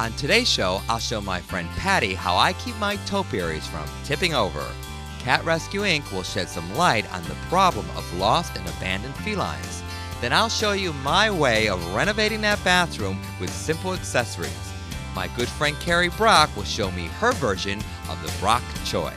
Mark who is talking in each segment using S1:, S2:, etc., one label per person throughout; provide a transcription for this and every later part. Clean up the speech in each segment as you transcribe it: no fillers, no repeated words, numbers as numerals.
S1: On today's show, I'll show my friend Patty how I keep my topiaries from tipping over. Cat Rescue Inc. will shed some light on the problem of lost and abandoned felines. Then I'll show you my way of renovating that bathroom with simple accessories. My good friend Carrie Brock will show me her version of the Brock Choy.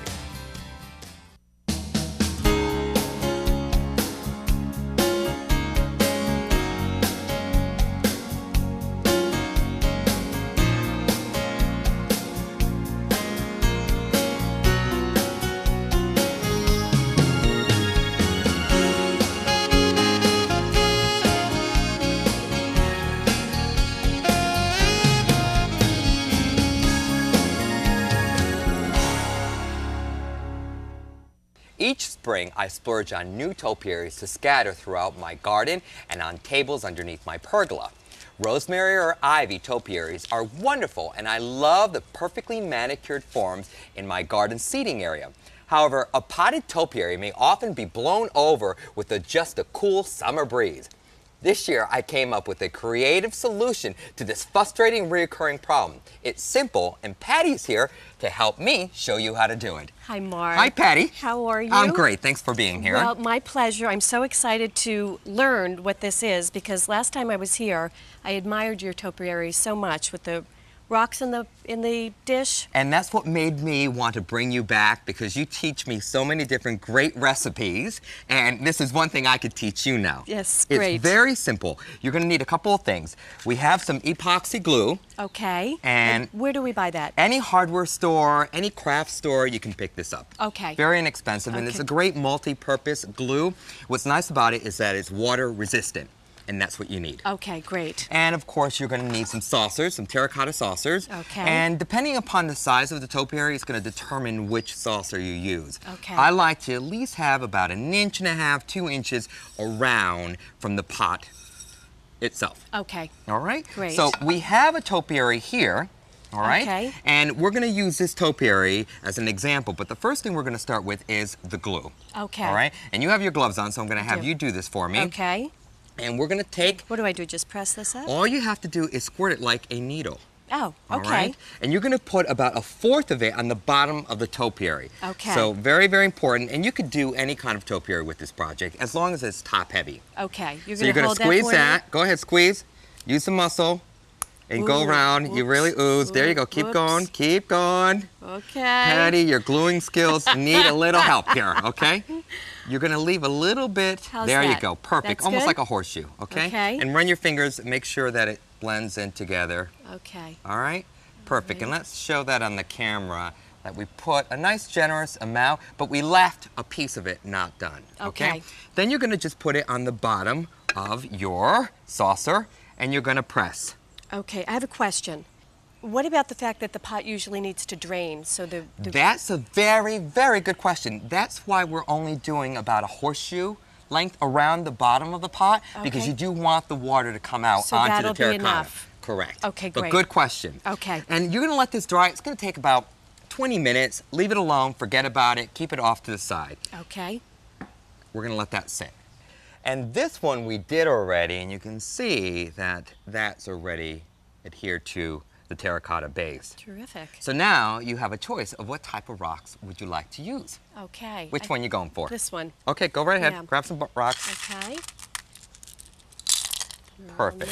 S1: Each spring, I splurge on new topiaries to scatter throughout my garden and on tables underneath my pergola. Rosemary or ivy topiaries are wonderful, and I love the perfectly manicured forms in my garden seating area. However, a potted topiary may often be blown over with just a cool summer breeze. This year, I came up with a creative solution to this frustrating recurring problem. It's simple, and Patty's here to help me show you how to do it.
S2: Hi, Mark.
S1: Hi, Patty.
S2: How are you?
S1: I'm great. Thanks for being here.
S2: Well, my pleasure. I'm so excited to learn what this is because last time I was here, I admired your topiary so much with the rocks in the dish.
S1: And that's what made me want to bring you back, because you teach me so many different great recipes, and this is one thing I could teach you now.
S2: Yes, great.
S1: It's very simple. You're going to need a couple of things. We have some epoxy glue.
S2: Okay.
S1: And
S2: where do we buy that?
S1: Any hardware store, any craft store, you can pick this up.
S2: Okay.
S1: Very inexpensive, and it's a great multi-purpose glue. What's nice about it is that it's water resistant. And that's what you need.
S2: Okay, great.
S1: And of course, you're going to need some saucers, some terracotta saucers.
S2: Okay.
S1: And depending upon the size of the topiary, it's going to determine which saucer you use.
S2: Okay.
S1: I like to at least have about 1.5 inches, 2 inches around from the pot itself.
S2: Okay.
S1: All right?
S2: Great.
S1: So we have a topiary here. All right?
S2: Okay.
S1: And we're going to use this topiary as an example, but the first thing we're going to start with is the glue.
S2: Okay.
S1: All right? And you have your gloves on, so I'm going to have you do this for me.
S2: Okay.
S1: And we're going to take...
S2: What do I do? Just press this up?
S1: All you have to do is squirt it like a needle.
S2: Oh, okay.
S1: All right? And you're going to put about 1/4 of it on the bottom of the topiary.
S2: Okay.
S1: So very, very important. And you could do any kind of topiary with this project as long as it's top heavy.
S2: Okay.
S1: So you're going to squeeze that. Go ahead, squeeze. Use the muscle. And go around. You really ooze. There you go. Keep going. Keep going.
S2: Okay.
S1: Patty, your gluing skills need a little help here, okay? You're going to leave a little bit.
S2: How's
S1: there
S2: that?
S1: You go. Perfect.
S2: That's
S1: almost
S2: good?
S1: like a horseshoe, okay?
S2: Okay.
S1: And run your fingers. Make sure that it blends in together.
S2: Okay.
S1: All right? Perfect. And let's show that on the camera, that we put a nice generous amount, but we left a piece of it not done, okay? Then you're going to just put it on the bottom of your saucer, and you're going to press.
S2: Okay, I have a question. What about the fact that the pot usually needs to drain? So
S1: That's a very, very good question. That's why we're only doing about a horseshoe length around the bottom of the pot, because you do want the water to come out
S2: so
S1: onto
S2: that'll
S1: the terracotta.
S2: Be enough.
S1: Correct.
S2: Okay, great.
S1: But good question.
S2: Okay.
S1: And you're going to let this dry. It's going to take about 20 minutes. Leave it alone. Forget about it. Keep it off to the side.
S2: Okay.
S1: We're going to let that sit. And this one we did already, and you can see that that's already adhered to the terracotta base.
S2: Terrific.
S1: So now you have a choice of what type of rocks would you like to use.
S2: Okay.
S1: Which one you going for?
S2: This one.
S1: Okay, go right ahead.
S2: Yeah.
S1: Grab some rocks.
S2: Okay.
S1: Perfect.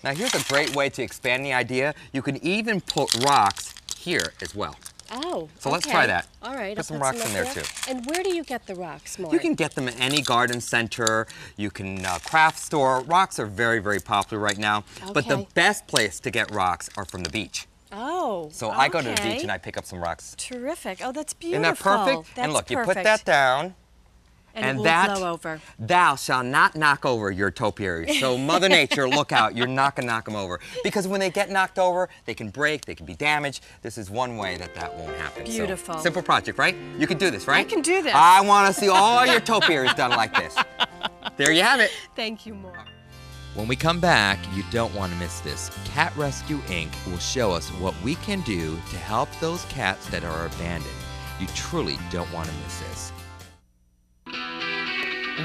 S1: Now here's a great way to expand the idea. You can even put rocks here as well.
S2: Oh,
S1: So let's try that.
S2: All right.
S1: Put some rocks in there too.
S2: And where do you get the rocks, Mark?
S1: You can get them at any garden center. You can craft store. Rocks are very, very popular right now.
S2: Okay.
S1: But the best place to get rocks are from the beach.
S2: Oh,
S1: So I go to the beach and I pick up some rocks.
S2: Terrific. Oh, that's beautiful.
S1: Isn't that perfect?
S2: That's
S1: and look,
S2: perfect.
S1: you put that down.
S2: And it will
S1: that,
S2: blow over.
S1: Thou shall not knock over your topiary. So Mother Nature, look out. You're not going to knock them over. Because when they get knocked over, they can break, they can be damaged. This is one way that that won't happen.
S2: Beautiful.
S1: So, simple project, right? You can do this, right?
S2: I can do this.
S1: I want to see all your topiaries done like this. There you have it.
S2: Thank you, Mark.
S1: When we come back, you don't want to miss this. Cat Rescue Inc. will show us what we can do to help those cats that are abandoned. You truly don't want to miss this.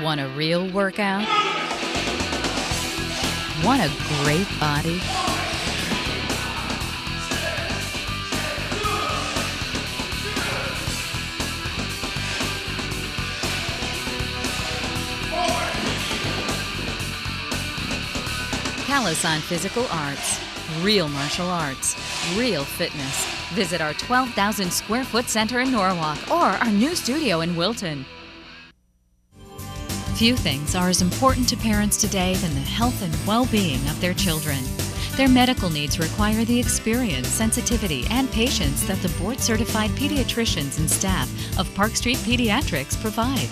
S3: Want a real workout? Want a great body? Callus Physical Arts. Real martial arts. Real fitness. Visit our 12,000 square foot center in Norwalk or our new studio in Wilton. Few things are as important to parents today than the health and well-being of their children. Their medical needs require the experience, sensitivity, and patience that the board-certified pediatricians and staff of Park Street Pediatrics provide.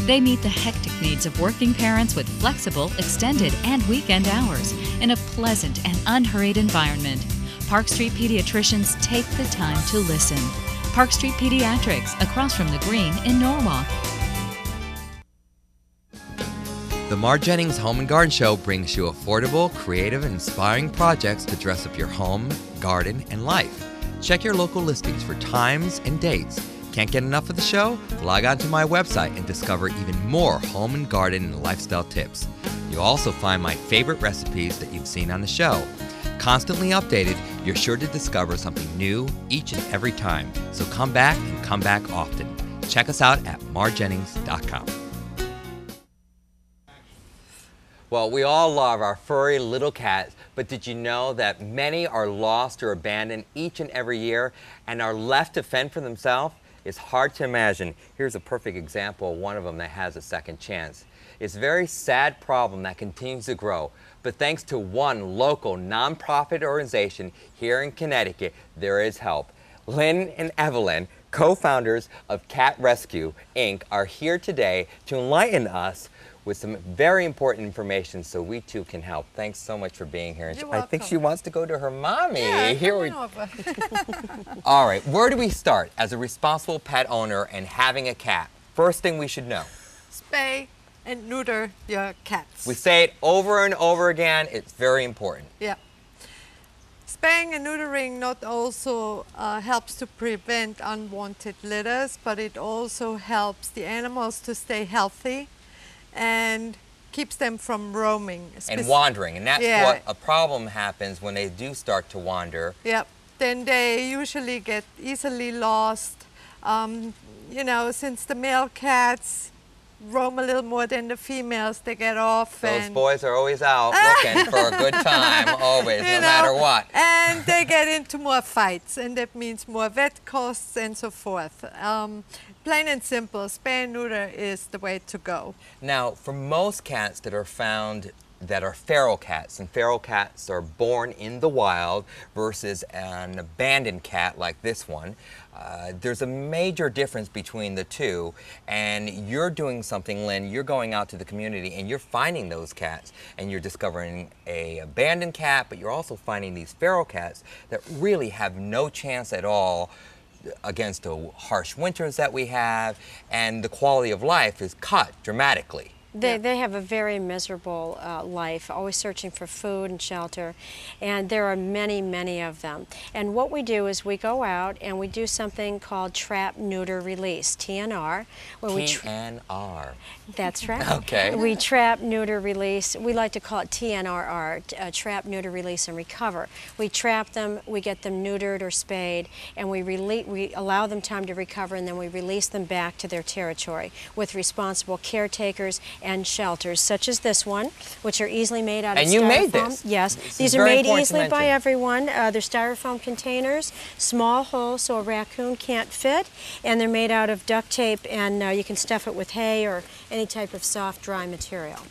S3: They meet the hectic needs of working parents with flexible, extended, and weekend hours in a pleasant and unhurried environment. Park Street Pediatricians take the time to listen. Park Street Pediatrics, across from the Green in Norwalk.
S1: The MarsJennings Home and Garden Show brings you affordable, creative, and inspiring projects to dress up your home, garden, and life. Check your local listings for times and dates. Can't get enough of the show? Log on to my website and discover even more home and garden and lifestyle tips. You'll also find my favorite recipes that you've seen on the show. Constantly updated, you're sure to discover something new each and every time. So come back and come back often. Check us out at MarsJennings.com. Well, we all love our furry little cats, but did you know that many are lost or abandoned each and every year and are left to fend for themselves? It's hard to imagine. Here's a perfect example of one of them that has a second chance. It's a very sad problem that continues to grow, but thanks to one local nonprofit organization here in Connecticut, there is help. Lynn and Evelyn, co-founders of Cat Rescue, Inc., are here today to enlighten us with some very important information so we too can help. Thanks so much for being here.
S4: You're
S1: I think she wants to go to her mommy.
S4: Yeah,
S1: Here we All right, where do we start as a responsible pet owner and having a cat? First thing we should know.
S4: Spay and neuter your cats.
S1: We say it over and over again. It's very important.
S4: Yeah. Spaying and neutering not also helps to prevent unwanted litters, but it also helps the animals to stay healthy and keeps them from roaming.
S1: And wandering, and that's what a problem happens when they do start to wander.
S4: Yep. Then they usually get easily lost. You know, since the male cats roam a little more than the females, they get off.
S1: Those boys are always out looking for a good time, always, no matter what.
S4: And they get into more fights, and that means more vet costs and so forth. Plain and simple, spay and neuter is the way to go.
S1: Now, for most cats that are found that are feral cats, and feral cats are born in the wild versus an abandoned cat like this one, there's a major difference between the two, and you're doing something, Lynn, you're going out to the community and you're finding those cats, and you're discovering a abandoned cat, but you're also finding these feral cats that really have no chance at all against the harsh winters that we have, and the quality of life is cut dramatically.
S2: They have a very miserable life, always searching for food and shelter, and there are many, many of them. And what we do is we go out and we do something called Trap, Neuter, Release, TNR. Where
S1: TNR.
S2: That's right.
S1: Okay.
S2: We trap, neuter, release. We like to call it TNRR, Trap, Neuter, Release, and Recover. We trap them, we get them neutered or spayed, and we allow them time to recover, and then we release them back to their territory with responsible caretakers and shelters, such as this one, which are easily made out of styrofoam.
S1: And you made this.
S2: Yes,
S1: This
S2: these are made easily by everyone. They're styrofoam containers, small holes so a raccoon can't fit, and they're made out of duct tape, and you can stuff it with hay or any type of soft, dry material.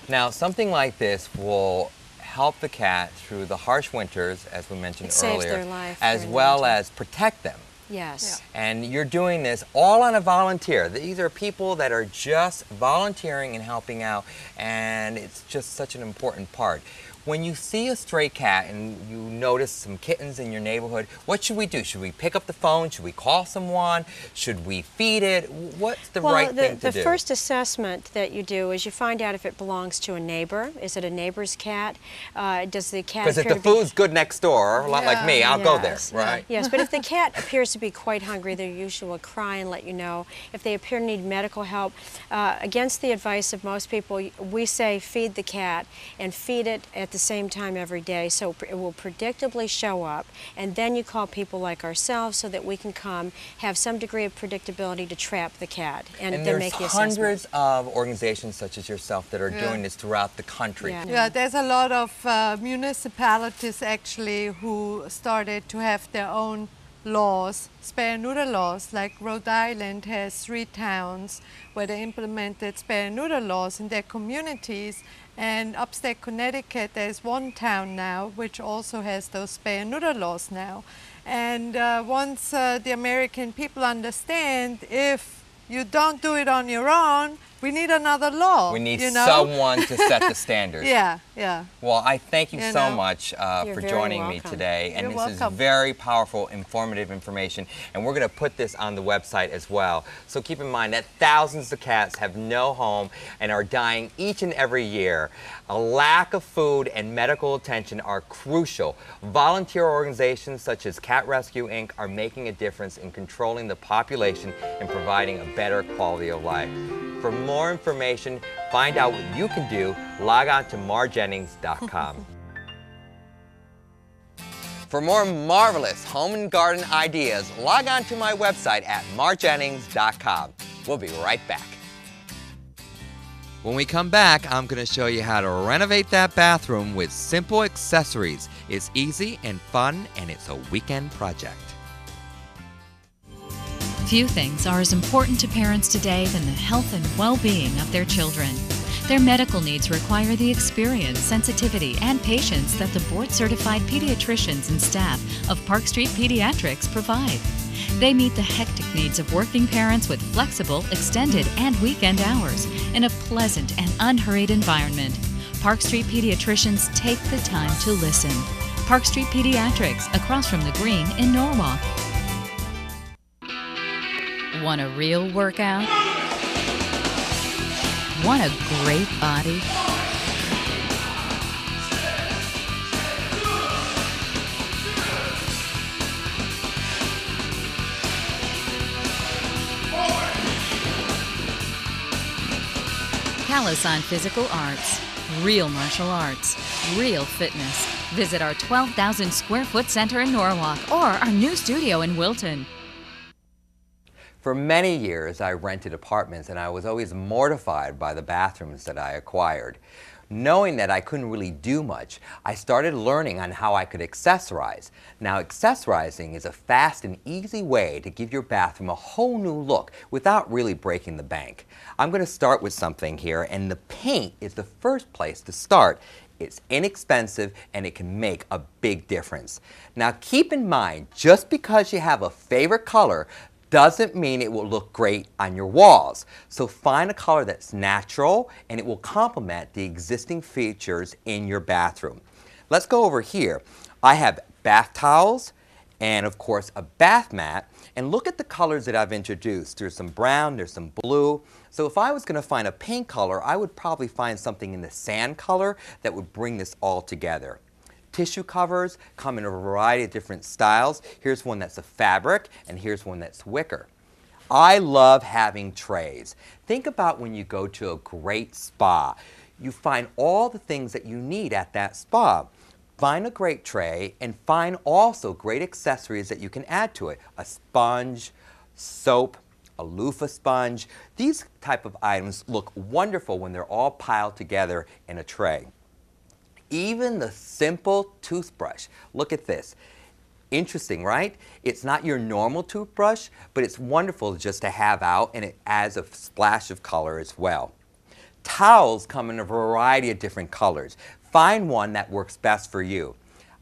S1: Now, something like this will help the cat through the harsh winters, as we mentioned earlier,
S2: saves their life
S1: as well as protect them.
S2: Yes.
S4: Yeah.
S1: And you're doing this all on a volunteer. These are people that are just volunteering and helping out, and it's just such an important part. When you see a stray cat and you notice some kittens in your neighborhood, what should we do? Should we pick up the phone? Should we call someone? Should we feed it? What's the right thing to do?
S2: The first assessment that you do is you find out if it belongs to a neighbor. Is it a neighbor's cat? Does the cat
S1: Because if the food's good next door, a lot like me, I'll go there, right?
S2: Yes, but if the cat appears to be quite hungry, they usually will cry and let you know. If they appear to need medical help, against the advice of most people, we say feed the cat and feed it at the same time every day, so it will predictably show up, and then you call people like ourselves so that we can come, have some degree of predictability to trap the cat and then make the assessment.
S1: There's hundreds of organizations such as yourself that are doing this throughout the country.
S4: Yeah, there's a lot of municipalities actually who started to have their own laws, spay and neuter laws. Like Rhode Island has 3 towns where they implemented spay and neuter laws in their communities, and upstate Connecticut there's 1 town now which also has those spay and neuter laws now. And once the American people understand, if you don't do it on your own, we need another law.
S1: We need,
S4: you know?
S1: someone to set the standards.
S4: Yeah, yeah.
S1: Well, I thank you so much
S2: You're
S1: for
S2: very
S1: joining me
S2: welcome.
S1: today. And
S4: You're
S1: this
S4: welcome.
S1: is very powerful, informative information. And we're going to put this on the website as well. So keep in mind that thousands of cats have no home and are dying each and every year. A lack of food and medical attention are crucial. Volunteer organizations such as Cat Rescue Inc. are making a difference in controlling the population and providing a better quality of life. For more information, find out what you can do, log on to MarsJennings.com. For more marvelous home and garden ideas, log on to my website at MarsJennings.com. We'll be right back. When we come back, I'm going to show you how to renovate that bathroom with simple accessories. It's easy and fun, and it's a weekend project.
S3: Few things are as important to parents today than the health and well-being of their children. Their medical needs require the experience, sensitivity, and patience that the board-certified pediatricians and staff of Park Street Pediatrics provide. They meet the hectic needs of working parents with flexible, extended, and weekend hours in a pleasant and unhurried environment. Park Street Pediatricians take the time to listen. Park Street Pediatrics, across from the Green in Norwalk. Want a real workout? Want a great body? Palace Physical Arts. Real martial arts. Real fitness. Visit our 12,000 square foot center in Norwalk or our new studio in Wilton.
S1: For many years, I rented apartments, and I was always mortified by the bathrooms that I acquired. Knowing that I couldn't really do much, I started learning on how I could accessorize. Now, accessorizing is a fast and easy way to give your bathroom a whole new look without really breaking the bank. I'm going to start with something here, and the paint is the first place to start. It's inexpensive, and it can make a big difference. Now, keep in mind, just because you have a favorite color doesn't mean it will look great on your walls. So find a color that's natural, and it will complement the existing features in your bathroom. Let's go over here. I have bath towels and, of course, a bath mat. And look at the colors that I've introduced. There's some brown, there's some blue. So if I was going to find a paint color, I would probably find something in the sand color that would bring this all together. Tissue covers come in a variety of different styles. Here's one that's a fabric, and here's one that's wicker. I love having trays. Think about when you go to a great spa. You find all the things that you need at that spa. Find a great tray and find also great accessories that you can add to it. A sponge, soap, a loofah sponge. These type of items look wonderful when they're all piled together in a tray. Even the simple toothbrush. Look at this. Interesting, right? It's not your normal toothbrush, but it's wonderful just to have out, and it adds a splash of color as well. Towels come in a variety of different colors. Find one that works best for you.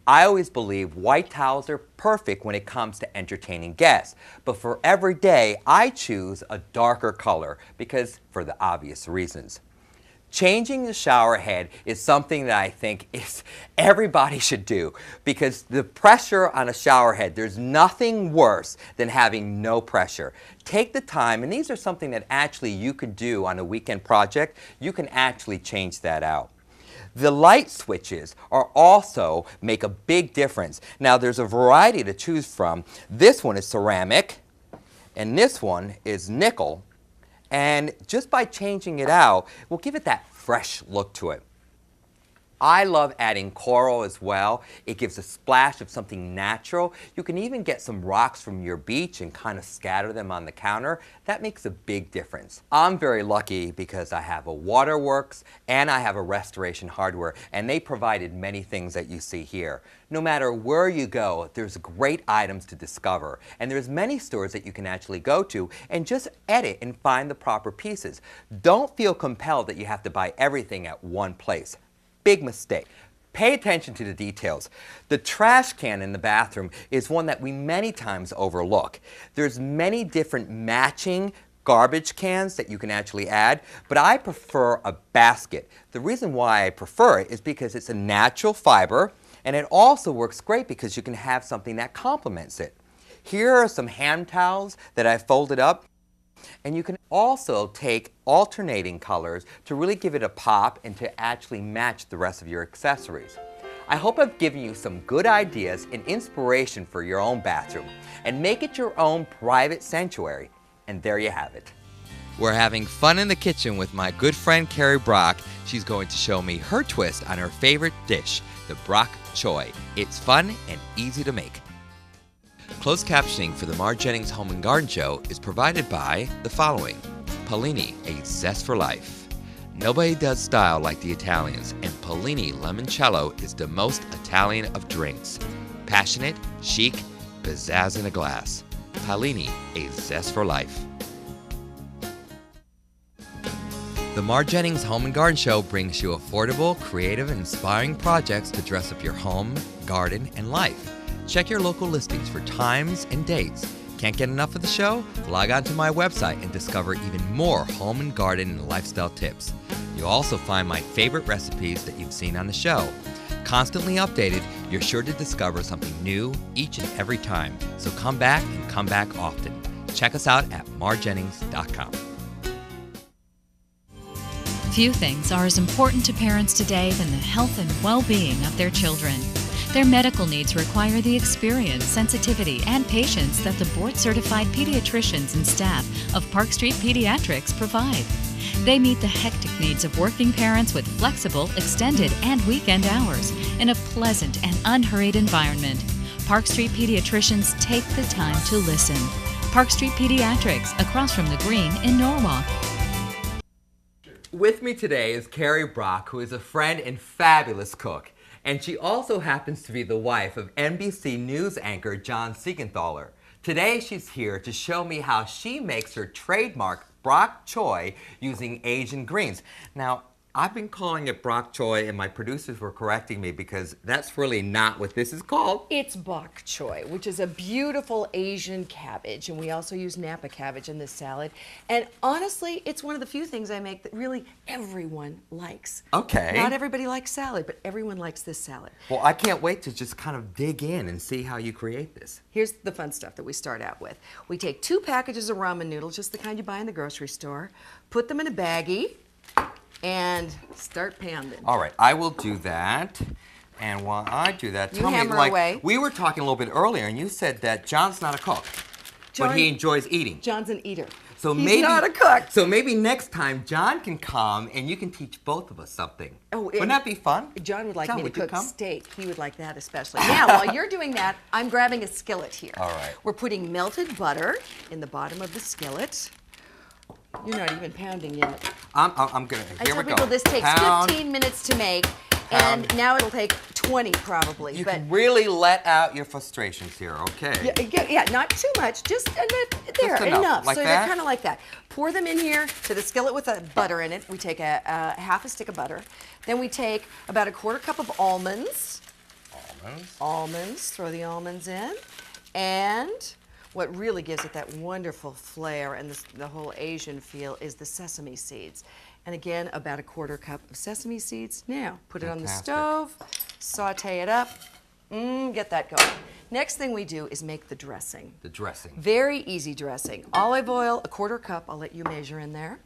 S1: I always believe white towels are perfect when it comes to entertaining guests, but for every day, I choose a darker color for the obvious reasons. Changing the shower head is something that I think everybody should do, because the pressure on a shower head, there's nothing worse than having no pressure. Take the time, and these are something that actually you could do on a weekend project. You can actually change that out. The light switches are also make a big difference. Now there's a variety to choose from. This one is ceramic and this one is nickel, and just by changing it out, we'll give it that fresh look to it. I love adding coral as well. It gives a splash of something natural. You can even get some rocks from your beach and kind of scatter them on the counter. That makes a big difference. I'm very lucky because I have a waterworks and I have a restoration hardware, and they provided many things that you see here. No matter where you go, there's great items to discover, and there's many stores that you can actually go to and just edit and find the proper pieces. Don't feel compelled that you have to buy everything at one place. Big mistake. Pay attention to the details. The trash can in the bathroom is one that we many times overlook. There's many different matching garbage cans that you can actually add, but I prefer a basket. The reason why I prefer it is because it's a natural fiber, and it also works great because you can have something that complements it. Here are some hand towels that I folded up. And you can also take alternating colors to really give it a pop and to actually match the rest of your accessories. I hope I've given you some good ideas and inspiration for your own bathroom, and make it your own private sanctuary. And there you have it. We're having fun in the kitchen with my good friend Carrie Brock. She's going to show me her twist on her favorite dish, the bok choy. It's fun and easy to make. Closed captioning for the MarsJennings Home and Garden Show is provided by the following: Pellini, a zest for life. Nobody does style like the Italians, and Pellini Limoncello is the most Italian of drinks. Passionate, chic, pizzazz in a glass. Pellini, a zest for life. The MarsJennings Home and Garden Show brings you affordable, creative, and inspiring projects to dress up your home, garden, and life. Check your local listings for times and dates. Can't get enough of the show? Log on to my website and discover even more home and garden and lifestyle tips. You'll also find my favorite recipes that you've seen on the show. Constantly updated, you're sure to discover something new each and every time. So come back and come back often. Check us out at MarsJennings.com.
S3: Few things are as important to parents today than the health and well-being of their children. Their medical needs require the experience, sensitivity, and patience that the board-certified pediatricians and staff of Park Street Pediatrics provide. They meet the hectic needs of working parents with flexible, extended, and weekend hours in a pleasant and unhurried environment. Park Street Pediatricians take the time to listen. Park Street Pediatrics, across from the Green in Norwalk.
S1: With me today is Carrie Brock, who is a friend and fabulous cook. And she also happens to be the wife of NBC News anchor John Siegenthaler. Today she's here to show me how she makes her trademark bok choy using Asian greens. Now, I've been calling it bok choy, and my producers were correcting me because that's really not what this is called.
S5: It's bok choy, which is a beautiful Asian cabbage, and we also use Napa cabbage in this salad. And honestly, it's one of the few things I make that really everyone likes.
S1: Okay.
S5: Not everybody likes salad, but everyone likes this salad.
S1: Well, I can't wait to just kind of dig in and see how you create this.
S5: Here's the fun stuff that we start out with. We take 2 packages of ramen noodles, just the kind you buy in the grocery store, put them in a baggie, and start pounding.
S1: All right, I will do that. And while I do that, tell me,
S5: hammer
S1: like,
S5: away.
S1: we were talking a little bit earlier, and you said that John's not a cook, but he enjoys eating.
S5: John's an eater.
S1: So
S5: He's
S1: maybe
S5: not a cook.
S1: So maybe next time John can come and you can teach both of us something.
S5: Oh,
S1: wouldn't that be fun?
S5: John would like
S1: John,
S5: me to
S1: would you
S5: cook
S1: come?
S5: steak. He would like that especially. Now, while you're doing that, I'm grabbing a skillet here.
S1: All right.
S5: We're putting melted butter in the bottom of the skillet. You're not even pounding yet.
S1: I'm gonna.
S5: I
S1: Here we
S5: tell
S1: go.
S5: people this takes
S1: Pound.
S5: 15 minutes to make,
S1: Pound.
S5: and now it'll take 20 probably.
S1: You
S5: but
S1: can really let out your frustrations here, okay?
S5: yeah, not too much, just enough.
S1: enough, like
S5: so
S1: that?
S5: they're kind of like that. Pour them in here to the skillet with the butter in it. We take a half a stick of butter. Then we take about a 1/4 cup of almonds. Almonds. Throw the almonds in, and what really gives it that wonderful flair and the whole Asian feel is the sesame seeds. And again, about a 1/4 cup of sesame seeds. Now, put it on the
S1: Fantastic.
S5: stove, saute it up, get that going. Next thing we do is make the dressing.
S1: The dressing.
S5: Very easy dressing. Olive oil, a 1/4 cup, I'll let you measure in there.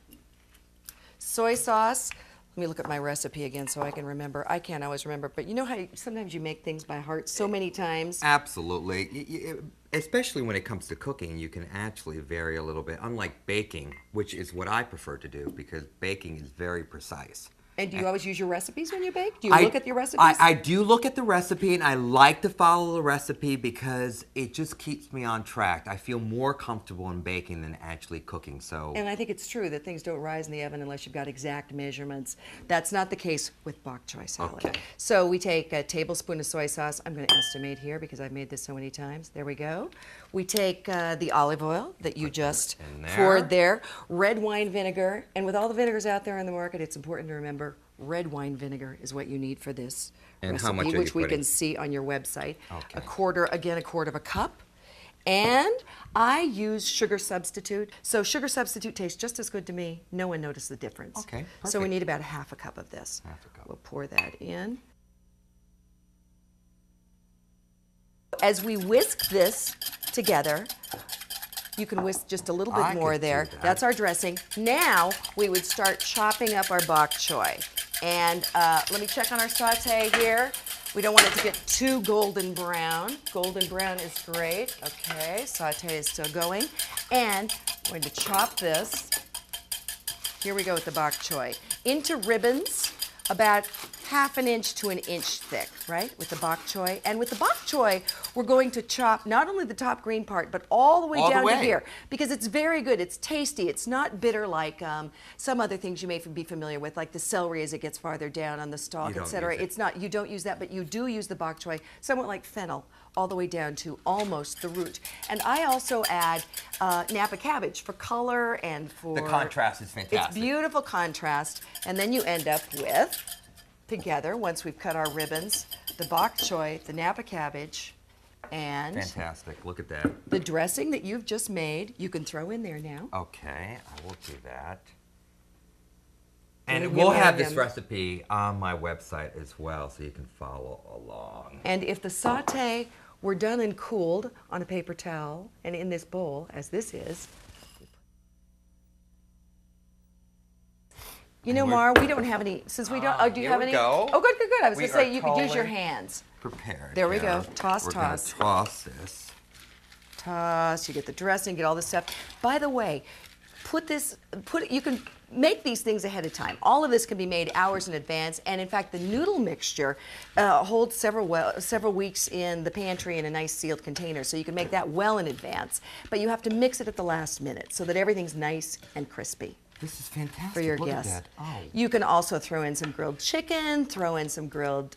S5: Soy sauce, Let me look at my recipe again so I can remember. I can't always remember, but you know how sometimes you make things by heart so many times?
S1: Absolutely. Especially when it comes to cooking, you can actually vary a little bit, unlike baking, which is what I prefer to do because baking is very precise.
S5: And do you always use your recipes when you bake? Do you look at your recipes?
S1: I do look at the recipe, and I like to follow the recipe because it just keeps me on track. I feel more comfortable in baking than actually cooking.
S5: And I think it's true that things don't rise in the oven unless you've got exact measurements. That's not the case with bok choy salad.
S1: Okay.
S5: So we take a tablespoon of soy sauce. I'm going to estimate here because I've made this so many times. There we go. We take the olive oil that you just poured there, red wine vinegar, and with all the vinegars out there on the market, it's important to remember red wine vinegar is what you need for this recipe,
S1: how much are you
S5: which we
S1: putting?
S5: can see on your website.
S1: Okay.
S5: A quarter of a cup. And I use sugar substitute. So sugar substitute tastes just as good to me. No one noticed the difference.
S1: Okay,
S5: So we
S1: perfect.
S5: need about half a cup of this.
S1: Half a cup.
S5: We'll pour that in. As we whisk this together, you can whisk just a little bit
S1: I
S5: more
S1: could do
S5: there.
S1: that.
S5: That's our dressing. Now we would start chopping up our bok choy. And let me check on our saute here. We don't want it to get too golden brown. Golden brown is great. Okay, saute is still going. And I'm going to chop this. Here we go with the bok choy. Into ribbons, about half an inch to an inch thick, right, with the bok choy. And with the bok choy, we're going to chop not only the top green part, but all the way
S1: All the
S5: down to
S1: way.
S5: here, because it's very good. It's tasty. It's not bitter like some other things you may be familiar with, like the celery as it gets farther down on the stalk,
S1: You don't
S5: etc.
S1: use it.
S5: It's not. You don't use that, but you do use the bok choy, somewhat like fennel, all the way down to almost the root. And I also add Napa cabbage for color and for
S1: The contrast is fantastic.
S5: It's beautiful contrast, and then you end up with, together, once we've cut our ribbons, the bok choy, the Napa cabbage, and
S1: Fantastic. Look at that.
S5: the dressing that you've just made, you can throw in there now.
S1: Okay, I will do that.
S5: And
S1: And
S5: you
S1: we'll
S5: may
S1: have
S5: have
S1: this
S5: them-
S1: recipe on my website as well, so you can follow along.
S5: And if the saute were done and cooled on a paper towel and in this bowl, as this is, you know,
S1: And we're-
S5: Mar, we don't have any, since we don't, oh, do you
S1: here
S5: have
S1: we
S5: any?
S1: go.
S5: Oh, good, good, good. I was
S1: We
S5: going to say
S1: are
S5: you could use your
S1: totally-
S5: hands.
S1: Prepared.
S5: There we go.
S1: here.
S5: Toss,
S1: We're gonna
S5: toss.
S1: toss this.
S5: Toss, you get the dressing, get all this stuff. By the way, you can make these things ahead of time. All of this can be made hours in advance, and in fact, the noodle mixture holds several weeks in the pantry in a nice sealed container, so you can make that well in advance. But you have to mix it at the last minute so that everything's nice and crispy
S1: This is fantastic.
S5: for your
S1: Look
S5: guests.
S1: At that. Oh.
S5: You can also throw in some grilled chicken, throw in some grilled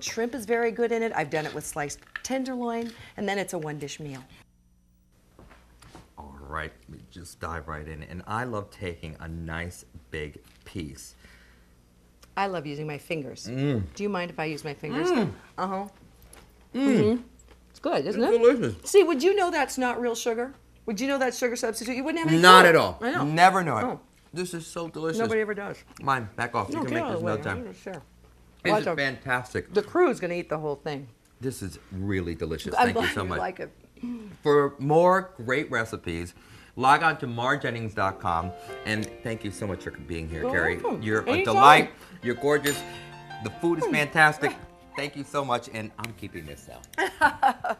S5: shrimp is very good in it. I've done it with sliced tenderloin, and then it's a one-dish meal.
S1: All right, we just dive right in. And I love taking a nice big piece.
S5: I love using my fingers.
S1: Mm.
S5: Do you mind if I use my fingers? Uh-huh. Mm-hmm. It's good, isn't it?
S1: Delicious.
S5: See, would you know that's not real sugar? Would you know that's sugar substitute? You wouldn't have any
S1: Not
S5: clue.
S1: at all.
S5: I know.
S1: Never know it.
S5: Oh.
S1: This is so delicious.
S5: Nobody ever does.
S1: Mine, back off. You
S5: No,
S1: can
S5: get
S1: make
S5: out
S1: this
S5: of
S1: no
S5: the way.
S1: time.
S5: I'm gonna share.
S1: This
S5: Watch
S1: is
S5: out.
S1: fantastic.
S5: The crew's going to eat the whole thing.
S1: This is really delicious.
S5: I'm
S1: Thank you
S5: glad
S1: so much.
S5: like it.
S1: For more great recipes, log on to MarsJennings.com. And thank you so much for being here, Carrie.
S5: welcome.
S1: You're a
S5: Anytime.
S1: delight. You're gorgeous. The food is fantastic. Thank you so much. And I'm keeping this now.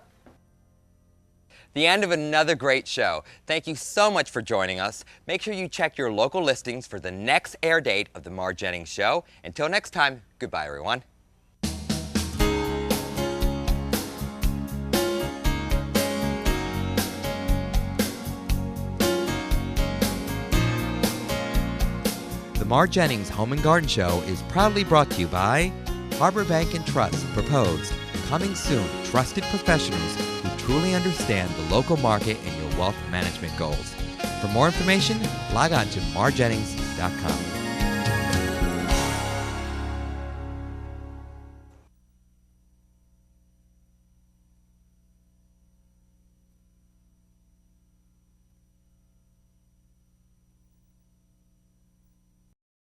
S1: The end of another great show. Thank you so much for joining us. Make sure you check your local listings for the next air date of the Mars Jennings Show. Until next time, goodbye, everyone. The Mars Jennings Home and Garden Show is proudly brought to you by Harbor Bank and Trust proposed, coming soon, trusted professionals who truly understand the local market and your wealth management goals. For more information, log on to MarsJennings.com.